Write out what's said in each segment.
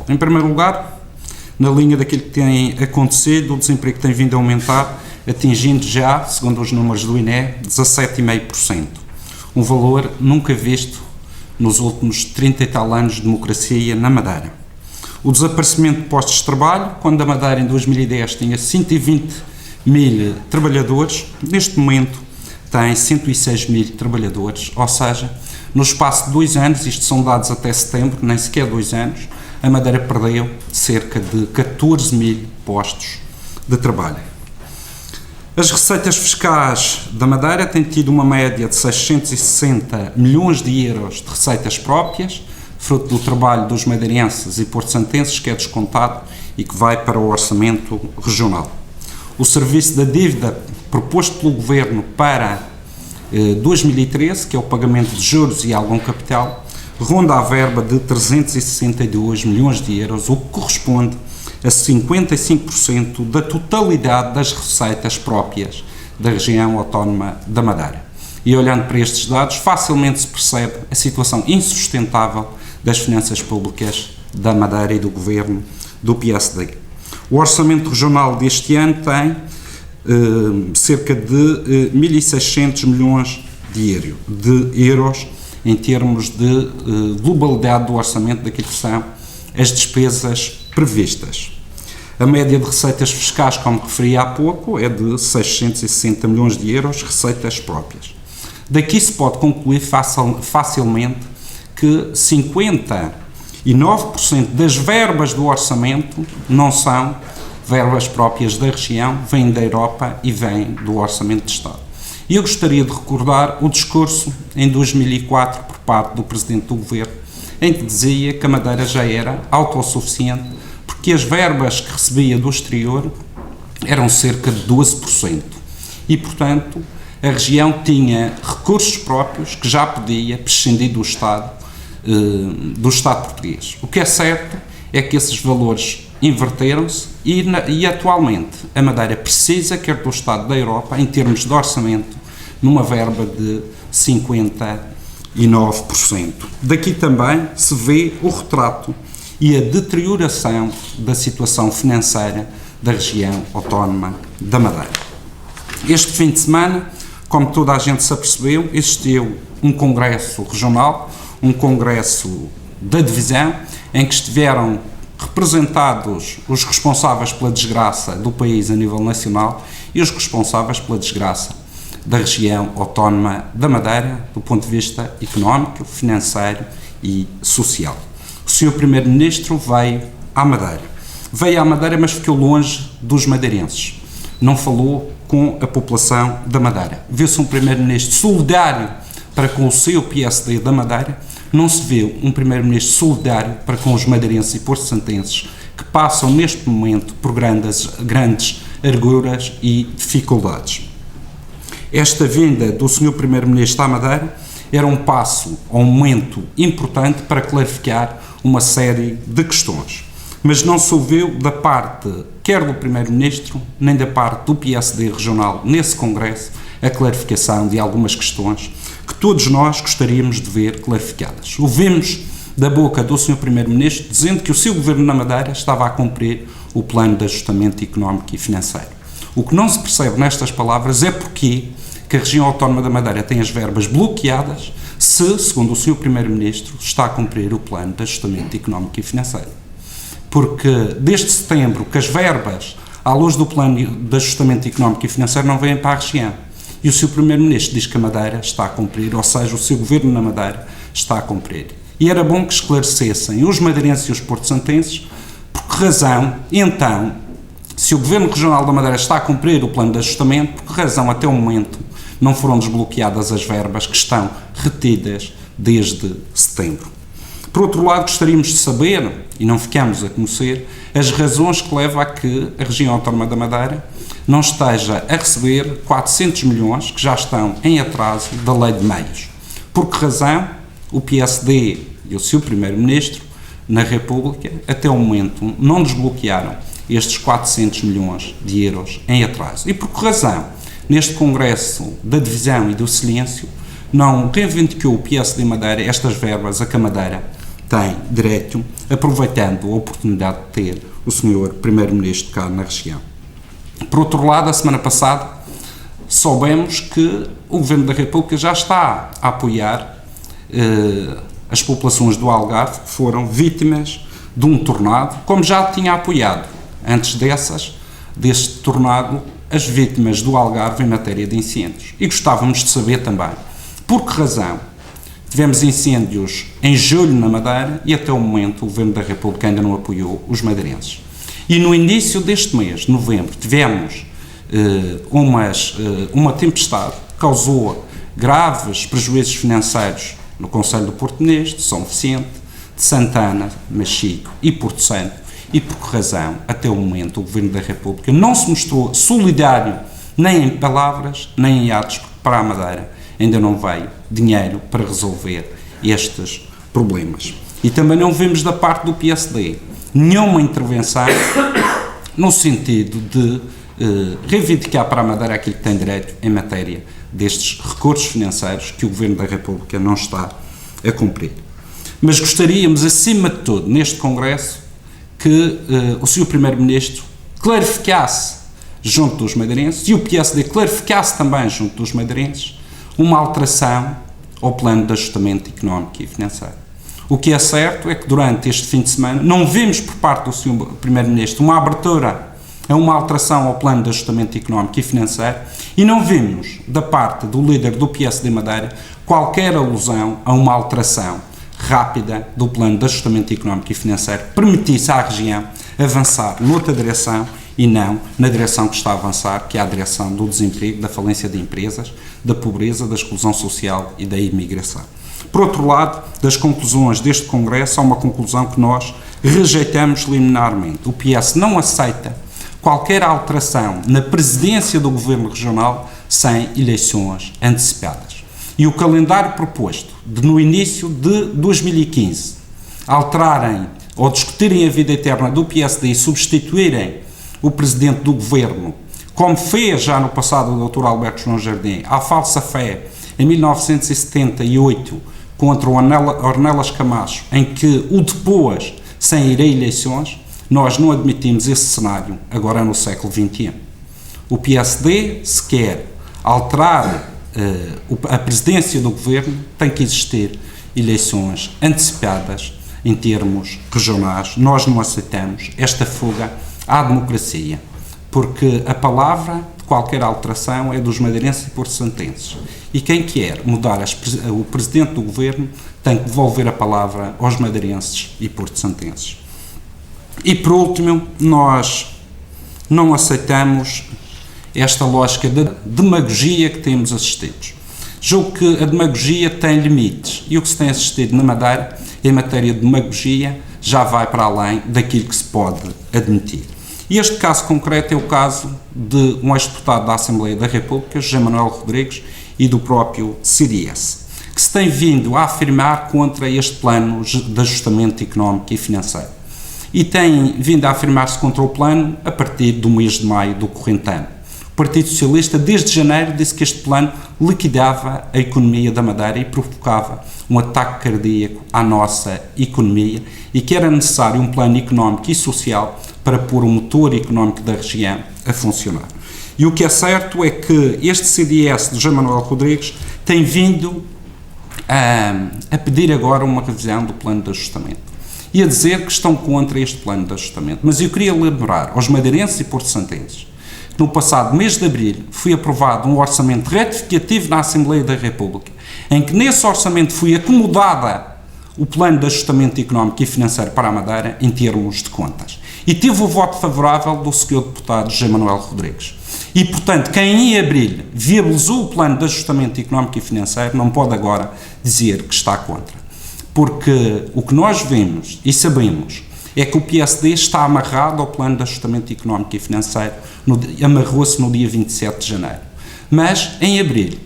Social. Em primeiro lugar, na linha daquilo que tem acontecido, o desemprego tem vindo a aumentar, atingindo já, segundo os números do INE, 17,5%. Um valor nunca visto nos últimos 30 e tal anos de democracia na Madeira. O desaparecimento de postos de trabalho, quando a Madeira em 2010 tinha 120 mil trabalhadores, neste momento tem 106 mil trabalhadores, ou seja, no espaço de 2 anos, isto são dados até setembro, nem sequer 2 anos, a Madeira perdeu cerca de 14 mil postos de trabalho. As receitas fiscais da Madeira têm tido uma média de 660 milhões de euros de receitas próprias, fruto do trabalho dos madeirenses e porto-santenses, que é descontado e que vai para o orçamento regional. O serviço da dívida proposto pelo Governo para 2013, que é o pagamento de juros e algum capital, ronda a verba de 362 milhões de euros, o que corresponde a 55% da totalidade das receitas próprias da região autónoma da Madeira. E olhando para estes dados, facilmente se percebe a situação insustentável das finanças públicas da Madeira e do Governo do PSD. O orçamento regional deste ano tem cerca de 1.600 milhões de euros em termos de globalidade do orçamento daquilo que são as despesas previstas. A média de receitas fiscais, como referi há pouco, é de 660 milhões de euros, receitas próprias. Daqui se pode concluir facilmente que 59% das verbas do orçamento não são verbas próprias da região, vêm da Europa e vêm do Orçamento de Estado. E eu gostaria de recordar o discurso em 2004 por parte do Presidente do Governo, em que dizia que a Madeira já era autossuficiente, porque as verbas que recebia do exterior eram cerca de 12%. E, portanto, a região tinha recursos próprios que já podia prescindir do Estado português. O que é certo é que esses valores inverteram-se e atualmente a Madeira precisa, quer do Estado da Europa, em termos de orçamento, numa verba de 59%. Daqui também se vê o retrato e a deterioração da situação financeira da região autónoma da Madeira. Este fim de semana, como toda a gente se apercebeu, existiu um congresso regional, um congresso da divisão, em que estiveram representados os responsáveis pela desgraça do país a nível nacional e os responsáveis pela desgraça da região autónoma da Madeira, do ponto de vista económico, financeiro e social. O Sr. Primeiro-Ministro veio à Madeira. Veio à Madeira, mas ficou longe dos madeirenses. Não falou com a população da Madeira. Viu-se um Primeiro-Ministro solidário para com o seu PSD da Madeira, não se vê um Primeiro-Ministro solidário para com os madeirenses e porto-santenses que passam neste momento por grandes arguras e dificuldades. Esta vinda do Sr. Primeiro-Ministro à Madeira era um passo, um momento importante para clarificar uma série de questões. Mas não se ouviu da parte, quer do Primeiro-Ministro, nem da parte do PSD regional nesse Congresso, a clarificação de algumas questões que todos nós gostaríamos de ver clarificadas. Ouvimos da boca do Sr. Primeiro-Ministro dizendo que o seu governo na Madeira estava a cumprir o plano de ajustamento económico e financeiro. O que não se percebe nestas palavras é porque que a região autónoma da Madeira tem as verbas bloqueadas se, segundo o Sr. Primeiro-Ministro, está a cumprir o plano de ajustamento económico e financeiro. Porque desde setembro que as verbas, à luz do plano de ajustamento económico e financeiro, não vêm para a região. E o Sr. Primeiro-Ministro diz que a Madeira está a cumprir, ou seja, o seu governo na Madeira está a cumprir. E era bom que esclarecessem os madeirenses e os porto-santenses por que razão, então, se o governo regional da Madeira está a cumprir o plano de ajustamento, por que razão até o momento não foram desbloqueadas as verbas que estão retidas desde setembro. Por outro lado, gostaríamos de saber, e não ficamos a conhecer, as razões que levam a que a região autónoma da Madeira não esteja a receber 400 milhões que já estão em atraso da Lei de Meios. Por que razão o PSD e o seu Primeiro-Ministro na República, até o momento, não desbloquearam estes 400 milhões de euros em atraso? E por que razão, neste Congresso da Divisão e do Silêncio, não reivindicou o PSD Madeira estas verbas a que a Madeira tem direito, aproveitando a oportunidade de ter o Sr. Primeiro-Ministro cá na região. Por outro lado, a semana passada soubemos que o Governo da República já está a apoiar as populações do Algarve que foram vítimas de um tornado, como já tinha apoiado antes deste tornado, as vítimas do Algarve em matéria de incêndios. E gostávamos de saber também por que razão tivemos incêndios em julho na Madeira e até o momento o Governo da República ainda não apoiou os madeirenses. E no início deste mês, de novembro, tivemos uma tempestade que causou graves prejuízos financeiros no Concelho do Portonês, de São Vicente, de Santana, Machico e Porto Santo. E por que razão, até o momento, o Governo da República não se mostrou solidário nem em palavras, nem em atos, porque para a Madeira ainda não veio dinheiro para resolver estes problemas. E também não vimos da parte do PSD nenhuma intervenção no sentido de reivindicar para a Madeira aquilo que tem direito em matéria destes recursos financeiros que o Governo da República não está a cumprir. Mas gostaríamos, acima de tudo, neste Congresso, que o Sr. Primeiro-Ministro clarificasse junto dos madeirenses e o PSD clarificasse também junto dos madeirenses uma alteração ao plano de ajustamento económico e financeiro. O que é certo é que durante este fim de semana não vimos por parte do Sr. Primeiro-Ministro uma abertura a uma alteração ao plano de ajustamento económico e financeiro e não vimos da parte do líder do PSD Madeira qualquer alusão a uma alteração rápida do plano de ajustamento económico e financeiro que permitisse à região avançar noutra direção e não na direção que está a avançar, que é a direção do desemprego, da falência de empresas, da pobreza, da exclusão social e da imigração. Por outro lado, das conclusões deste Congresso, há uma conclusão que nós rejeitamos liminarmente. O PS não aceita qualquer alteração na presidência do Governo Regional sem eleições antecipadas. E o calendário proposto de, no início de 2015, alterarem ou discutirem a vida eterna do PSD e substituírem o Presidente do Governo, como fez já no passado o Dr. Alberto João Jardim, à falsa fé, em 1978, contra o Ornelas Camacho, em que o depôs sem ir a eleições, nós não admitimos esse cenário agora no século XXI. O PSD, se quer alterar a presidência do Governo, tem que existir eleições antecipadas em termos regionais. Nós não aceitamos esta fuga à democracia, porque a palavra de qualquer alteração é dos madeirenses e porto-santenses. E quem quer mudar o presidente do Governo tem que devolver a palavra aos madeirenses e porto-santenses. E por último, nós não aceitamos esta lógica de demagogia que temos assistido. Julgo que a demagogia tem limites e o que se tem assistido na Madeira, em matéria de demagogia, já vai para além daquilo que se pode admitir. E este caso concreto é o caso de um ex-deputado da Assembleia da República, José Manuel Rodrigues, e do próprio CDS, que se tem vindo a afirmar contra este plano de ajustamento económico e financeiro. E tem vindo a afirmar-se contra o plano a partir do mês de maio do corrente ano. O Partido Socialista, desde janeiro, disse que este plano liquidava a economia da Madeira e provocava um ataque cardíaco à nossa economia e que era necessário um plano económico e social para pôr o motor económico da região a funcionar. E o que é certo é que este CDS de José Manuel Rodrigues tem vindo a pedir agora uma revisão do plano de ajustamento e a dizer que estão contra este plano de ajustamento. Mas eu queria lembrar aos madeirenses e porto-santenses que no passado mês de abril foi aprovado um orçamento retificativo na Assembleia da República, em que nesse orçamento foi acomodada o plano de ajustamento económico e financeiro para a Madeira em termos de contas. E teve o voto favorável do Sr. Deputado José Manuel Rodrigues. E, portanto, quem em abril viabilizou o plano de ajustamento económico e financeiro não pode agora dizer que está contra. Porque o que nós vemos e sabemos é que o PSD está amarrado ao plano de ajustamento económico e financeiro, amarrou-se no dia 27 de janeiro. Mas, em abril,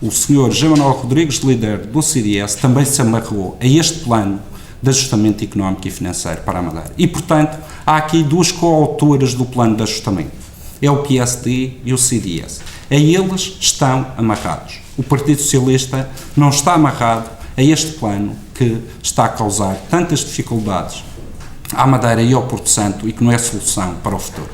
o Sr. José Manuel Rodrigues, líder do CDS, também se amarrou a este plano de ajustamento económico e financeiro para a Madeira. E, portanto, há aqui duas coautoras do plano de ajustamento. É o PSD e o CDS. A eles estão amarrados. O Partido Socialista não está amarrado a este plano que está a causar tantas dificuldades à Madeira e ao Porto Santo e que não é solução para o futuro.